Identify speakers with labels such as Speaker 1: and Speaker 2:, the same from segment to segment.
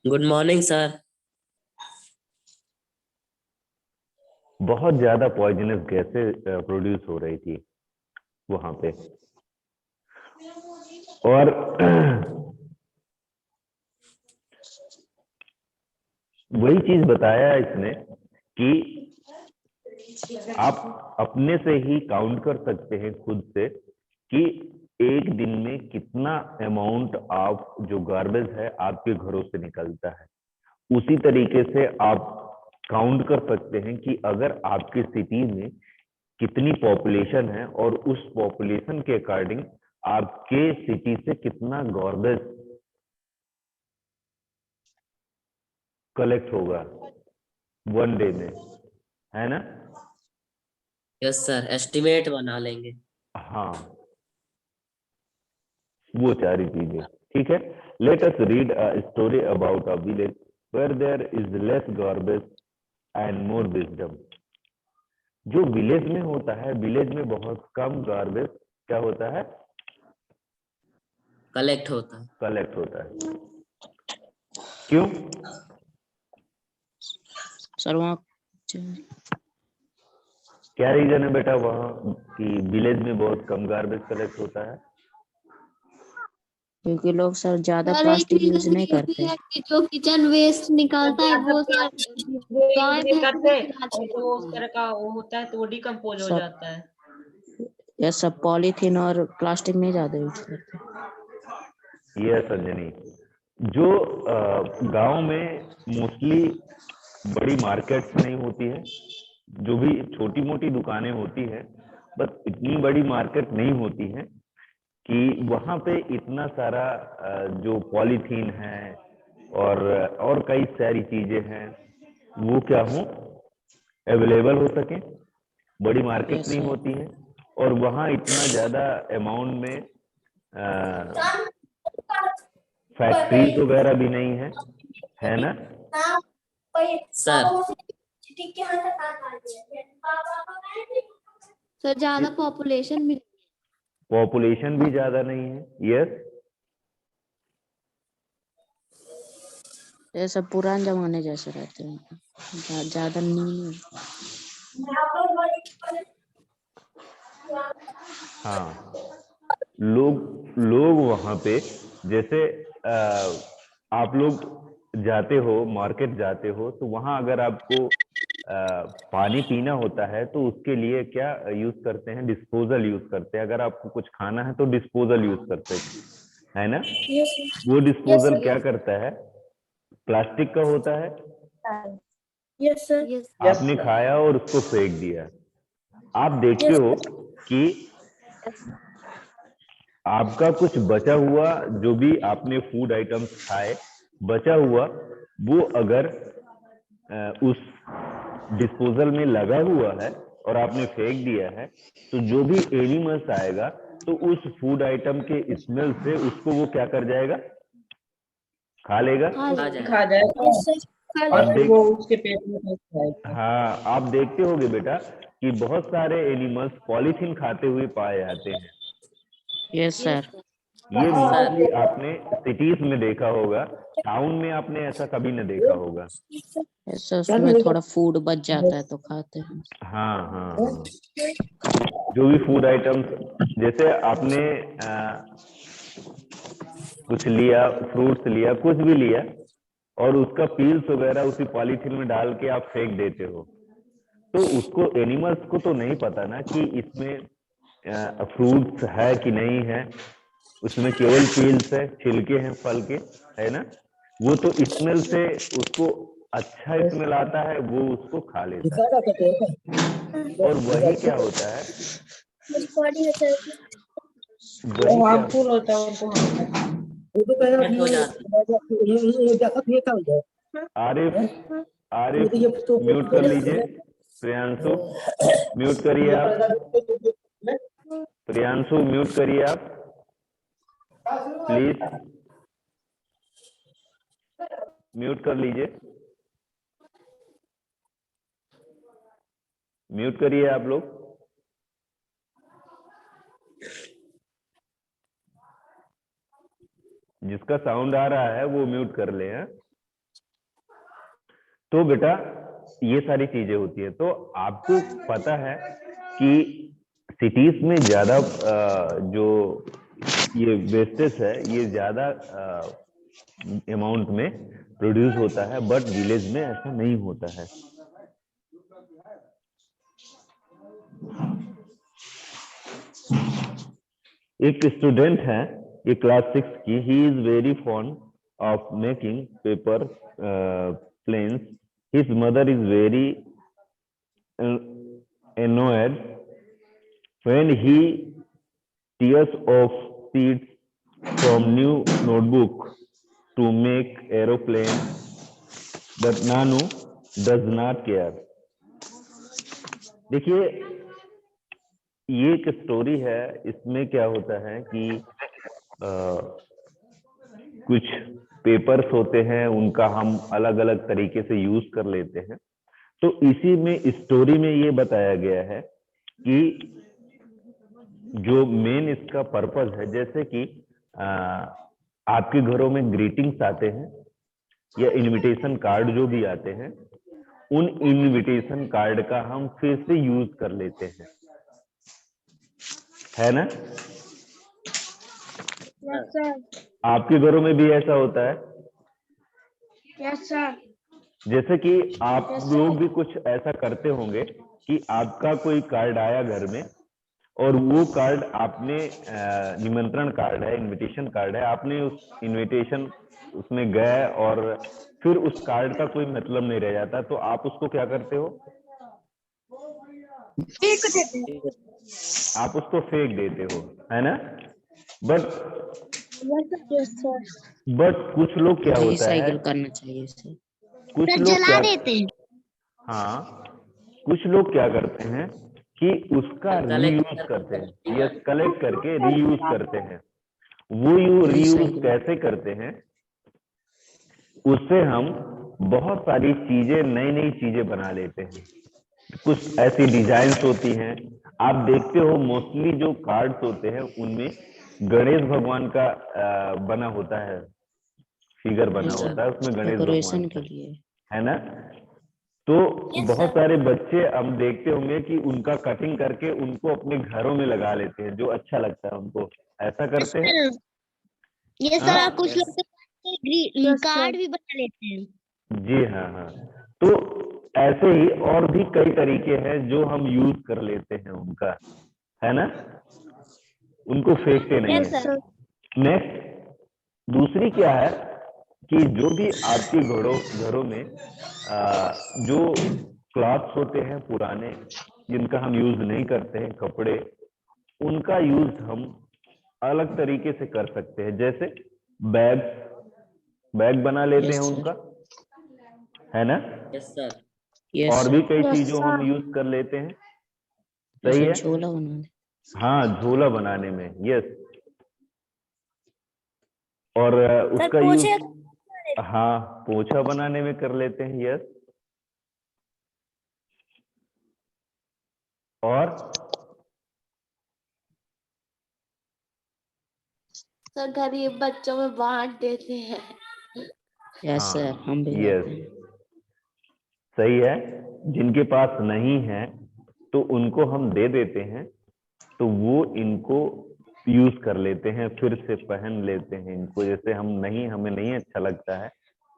Speaker 1: Good morning sir.
Speaker 2: बहुत ज्यादा poisonous गैसें प्रोड्यूस हो रही थी वहां पे। और वही चीज बताया इसने कि आप अपने से ही काउंट कर सकते हैं खुद से कि एक दिन में कितना अमाउंट आप जो गार्बेज है आपके घरों से निकलता है। उसी तरीके से आप काउंट कर सकते हैं कि अगर आपकी सिटी में कितनी पॉपुलेशन है और उस पॉपुलेशन के अकॉर्डिंग आपके सिटी से कितना गार्बेज कलेक्ट होगा वन डे में, है ना।
Speaker 1: यस सर, एस्टिमेट बना लेंगे।
Speaker 2: हाँ, वो सारी चीजें ठीक है। Let us read a story about a village where there is less garbage and more wisdom. जो विलेज में होता है, विलेज में बहुत कम गार्बेज क्या होता है,
Speaker 1: कलेक्ट होता है।
Speaker 2: कलेक्ट होता है। क्यों?
Speaker 3: सर वहाँ
Speaker 2: क्या रीजन है बेटा वहाँ कि विलेज में बहुत कम गार्बेज कलेक्ट होता है?
Speaker 3: क्योंकि लोग सर ज्यादा
Speaker 4: और एक
Speaker 3: प्लास्टिक यूज
Speaker 4: रीजन
Speaker 3: नहीं
Speaker 4: ये भी
Speaker 3: करते।
Speaker 4: है कि जो किचन वेस्ट निकलता है वो सब गाय
Speaker 5: नहीं
Speaker 4: भैंस
Speaker 5: करते,
Speaker 4: भी खा
Speaker 5: और जो उस
Speaker 4: जाती है।
Speaker 5: तरह का वो होता है तो वो डिकम्पोज हो
Speaker 3: सब
Speaker 5: जाता है।
Speaker 3: ये सब पॉलीथीन और प्लास्टिक नहीं ज्यादा यूज करते।
Speaker 2: ये संजनी, जो गांव में मोस्टली बड़ी मार्केट्स नहीं होती है, जो भी छोटी मोटी दुकानें होती है, बस इतनी बड़ी मार्केट नहीं होती है कि वहां पे इतना सारा जो पॉलीथीन है और कई सारी चीजें हैं वो क्या हो अवेलेबल हो सके। बड़ी मार्केट
Speaker 3: यस
Speaker 2: नहीं
Speaker 3: सर।
Speaker 2: होती है और वहाँ इतना ज्यादा अमाउंट में फैक्ट्रीज वगैरह भी नहीं है ना।
Speaker 1: सर
Speaker 4: सर ज्यादा पॉपुलेशन भी
Speaker 2: पॉपुलेशन भी ज्यादा नहीं है। यस,
Speaker 3: ये सब पुराने जमाने जैसे रहते हैं, ज्यादा नहीं।
Speaker 2: हाँ, लोग लोग वहां पे जैसे आप लोग जाते हो, मार्केट जाते हो, तो वहां अगर आपको पानी पीना होता है तो उसके लिए क्या यूज करते हैं, डिस्पोजल यूज करते हैं। अगर आपको कुछ खाना है तो डिस्पोजल यूज करते हैं, है ना। वो डिस्पोजल क्या करता है, प्लास्टिक का होता है।
Speaker 4: Yes sir.
Speaker 2: आपने खाया और उसको फेंक दिया। आप देखते हो कि आपका कुछ बचा हुआ, जो भी आपने फूड आइटम्स खाए, बचा हुआ वो अगर उस डिस्पोजल में लगा हुआ है और आपने फेंक दिया है, तो जो भी एनिमल्स आएगा तो उस फूड आइटम के स्मेल से उसको वो क्या कर जाएगा, खा लेगा।
Speaker 1: आ
Speaker 5: खा
Speaker 1: जाएगा।
Speaker 5: जाएगा और
Speaker 2: आप
Speaker 5: फिर
Speaker 2: देख,
Speaker 5: वो उसके पेट में फंस जाएगा।
Speaker 2: हाँ, आप देखते होगे बेटा कि बहुत सारे एनिमल्स पॉलीथीन खाते हुए पाए जाते हैं।
Speaker 3: Yes sir.
Speaker 2: ये
Speaker 1: सर
Speaker 2: मोस्टली आपने सिटीज में देखा होगा, टाउन में आपने ऐसा कभी न देखा होगा।
Speaker 3: यस सर, उसमें थोड़ा फूड बच जाता है तो खाते हैं।
Speaker 2: हाँ हाँ हाँ, जो भी फूड आइटम्स, जैसे आपने कुछ लिया, फ्रूट्स लिया, कुछ भी लिया, और उसका पील्स वगैरह उसी पॉलीथीन में डाल के आप फेंक देते हो, तो उसको एनिमल्स को तो नहीं पता ना कि इसमें फ्रूट्स है कि नहीं है। उसमें केवल पील्स है, छिलके हैं फल के, है ना। वो तो स्मेल से उसको अच्छा स्मेल आता है, वो उसको खा लेता है। और वही क्या होता है, वही क्या,
Speaker 5: हार्मफुल होता है उनको हम।
Speaker 1: डेथ हो जाती।
Speaker 2: आरिफ, आरिफ म्यूट कर लीजिए। प्रियांशु म्यूट करिए आप। प्रियांशु म्यूट करिए आप प्लीज, म्यूट कर लीजिए, म्यूट करिए आप लोग। जिसका साउंड आ रहा है वो म्यूट कर ले हैं। तो बेटा ये सारी चीजें होती है। तो आपको पता है कि सिटीज में ज्यादा जो ये वेस्टेज है ये ज्यादा अमाउंट में प्रोड्यूस होता है, बट विलेज में ऐसा नहीं होता है। एक स्टूडेंट है, ये क्लास 6 की, he is very fond of making paper planes. His mother is very annoyed when he tears off sheets from new notebook to make aeroplane, but Nanu does not care. देखिए ये एक story है। इसमें क्या होता है कि कुछ पेपर्स होते हैं, उनका हम अलग अलग तरीके से यूज कर लेते हैं। तो इसी में स्टोरी में ये बताया गया है कि जो मेन इसका पर्पस है, जैसे कि आपके घरों में ग्रीटिंग्स आते हैं या इनविटेशन कार्ड जो भी आते हैं, उन इनविटेशन कार्ड का हम फिर से यूज कर लेते हैं, है ना?
Speaker 4: Yes sir.
Speaker 2: आपके घरों में भी ऐसा होता है?
Speaker 4: Yes sir.
Speaker 2: जैसे कि आप लोग भी कुछ ऐसा करते होंगे कि आपका कोई कार्ड आया घर में और वो कार्ड आपने निमंत्रण कार्ड है, इनविटेशन कार्ड है, आपने उस इनविटेशन उसमें गए और फिर उस कार्ड का कोई मतलब नहीं रह जाता, तो आप उसको क्या करते हो? आप उसको फेंक देते हो, है ना? बट कुछ लोग क्या होता है,
Speaker 3: रिसाइकिल करना चाहिए इसे।
Speaker 2: कुछ लोग
Speaker 4: जला देते हैं।
Speaker 2: हाँ, कुछ लोग क्या करते हैं कि उसका रीयूज करते हैं, यस, कलेक्ट करके रीयूज करते हैं। वो रीयूज कैसे करते हैं? उससे हम बहुत सारी चीजें, नई नई चीजें बना लेते हैं। कुछ ऐसी डिजाइन्स होती हैं, आप देखते हो मोस्टली जो कार्ड्स होते हैं उनमें गणेश भगवान का बना होता है, फिगर बना होता है उसमें गणेश भगवान
Speaker 3: के लिए,
Speaker 2: है ना? तो बहुत सारे बच्चे हम देखते होंगे कि उनका कटिंग करके उनको अपने घरों में लगा लेते हैं, जो अच्छा लगता है उनको, ऐसा करते हैं।
Speaker 4: ये
Speaker 2: हाँ?
Speaker 4: सर कुछ लोग कार्ड भी बना लेते हैं।
Speaker 2: जी हाँ हाँ। तो ऐसे ही और भी कई तरीके हैं जो हम यूज कर लेते हैं उनका, है ना? उनको फेंकते नहीं है। नेक्स्ट दूसरी क्या है कि जो भी आपके घरों में जो क्लॉथ्स होते हैं पुराने, जिनका हम यूज नहीं करते हैं, कपड़े, उनका यूज हम अलग तरीके से कर सकते हैं। जैसे बैग बना लेते हैं उनका, है ना?
Speaker 1: Yes sir.
Speaker 2: और भी कई चीजों हम यूज कर लेते हैं, सही है?
Speaker 3: झोला बना दे।
Speaker 2: हाँ, झोला बनाने में, यस। और उसका यूज, हाँ, पोछा बनाने में कर लेते हैं, यस। और
Speaker 6: सर गरीब बच्चों में बांट देते हैं।
Speaker 3: यस सर, हम भी
Speaker 2: यस,
Speaker 3: करते हैं।
Speaker 2: सही है। जिनके पास नहीं है तो उनको हम दे देते हैं, तो वो इनको यूज कर लेते हैं, फिर से पहन लेते हैं इनको। जैसे हमें नहीं अच्छा लगता है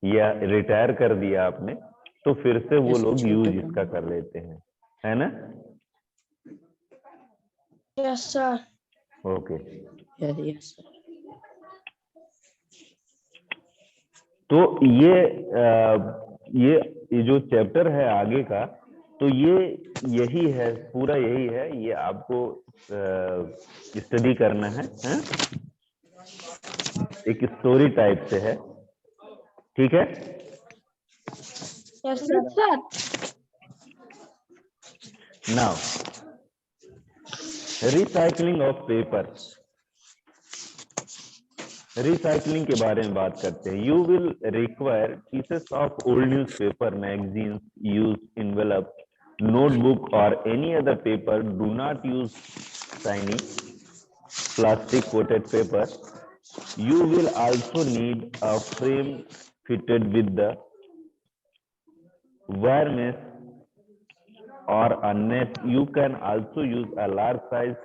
Speaker 2: या रिटायर कर दिया आपने, तो फिर से वो लोग यूज इसका कर लेते हैं, है ना?
Speaker 6: Yes sir.
Speaker 2: Okay.
Speaker 3: Yes sir.
Speaker 2: तो ये जो चैप्टर है आगे का, तो ये यही है, पूरा यही है, ये आपको स्टडी करना है, हैं? एक स्टोरी टाइप से है, ठीक है?
Speaker 6: Yes sir.
Speaker 2: Now recycling of paper. Recycling के बारे में बात करते हैं। You will require pieces of old newspaper, magazines, used envelope, notebook or any other paper. Do not use shiny plastic coated paper. You will also need a frame fitted with the wire mesh or a net. You can also use a large size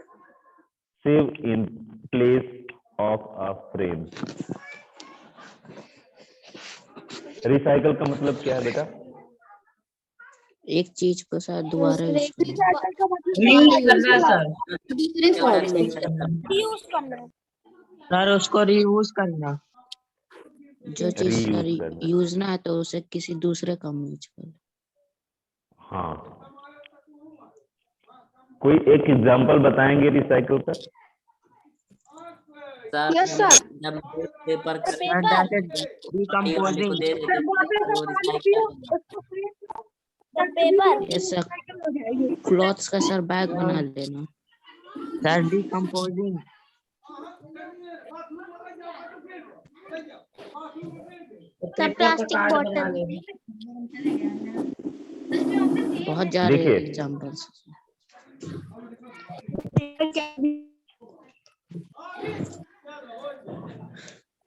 Speaker 2: sieve in place of a frame. Recycle का मतलब क्या है बेटा?
Speaker 3: एक चीज को sir दोबारा use
Speaker 5: reuse करना सर।
Speaker 4: दूसरे फॉर्म में
Speaker 5: सर उसको रीयूज करना।
Speaker 3: जो चीज
Speaker 2: Reuse
Speaker 3: सर
Speaker 2: करना।
Speaker 3: यूज ना है तो उसे किसी दूसरे काम में यूज कर।
Speaker 2: हाँ, कोई एक एग्जांपल बताएंगे रिसाइकल का?
Speaker 1: Sir
Speaker 4: Yes, sir.
Speaker 1: जब न्यूज़पेपर
Speaker 5: डिकम्पोजिंग।
Speaker 1: दे देते थे तो रिसाइकल
Speaker 3: यस सर, क्लॉथ्स का सर बैग बना लेना।
Speaker 5: Sir decomposing.
Speaker 4: Sir plastic bottle
Speaker 3: बहुत जा रहे
Speaker 2: देखिए।
Speaker 3: एग्जांपल्स।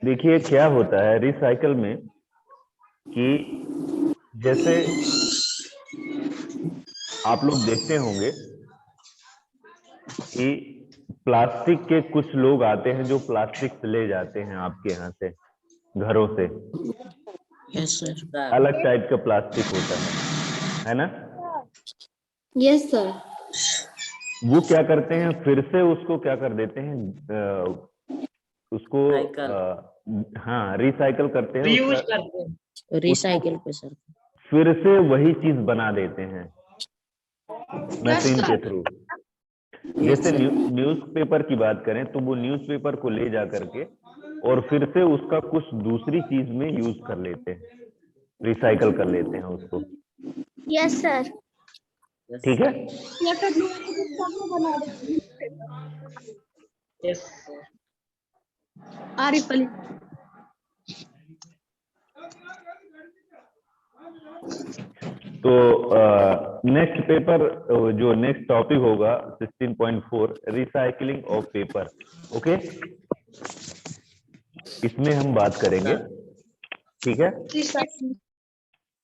Speaker 2: देखिए क्या होता है रिसाइकल में कि जैसे आप लोग देखते होंगे कि प्लास्टिक के कुछ लोग आते हैं जो प्लास्टिक ले जाते हैं आपके यहाँ से, घरों से।
Speaker 3: यस सर,
Speaker 1: सर
Speaker 2: अलग टाइप का प्लास्टिक होता है ना?
Speaker 4: Yes sir.
Speaker 2: वो क्या करते हैं, फिर से उसको क्या कर देते हैं, उसको हाँ रिसाइकल करते हैं,
Speaker 5: रीयूज
Speaker 2: उसका
Speaker 5: करते हैं।
Speaker 3: रिसाइकिल पे सर।
Speaker 2: फिर से वही चीज बना देते हैं मशीन के थ्रू। जैसे न्यूज़पेपर की बात करें तो वो न्यूज़पेपर को ले जा करके और फिर से उसका कुछ दूसरी चीज में यूज कर लेते हैं, रिसाइकल कर लेते हैं उसको।
Speaker 4: Yes sir.
Speaker 2: ठीक है?
Speaker 5: यस
Speaker 2: तो नेक्स्ट पेपर जो नेक्स्ट टॉपिक होगा 16.4 रिसाइकलिंग ऑफ पेपर। ओके, इसमें हम बात करेंगे। ठीक है?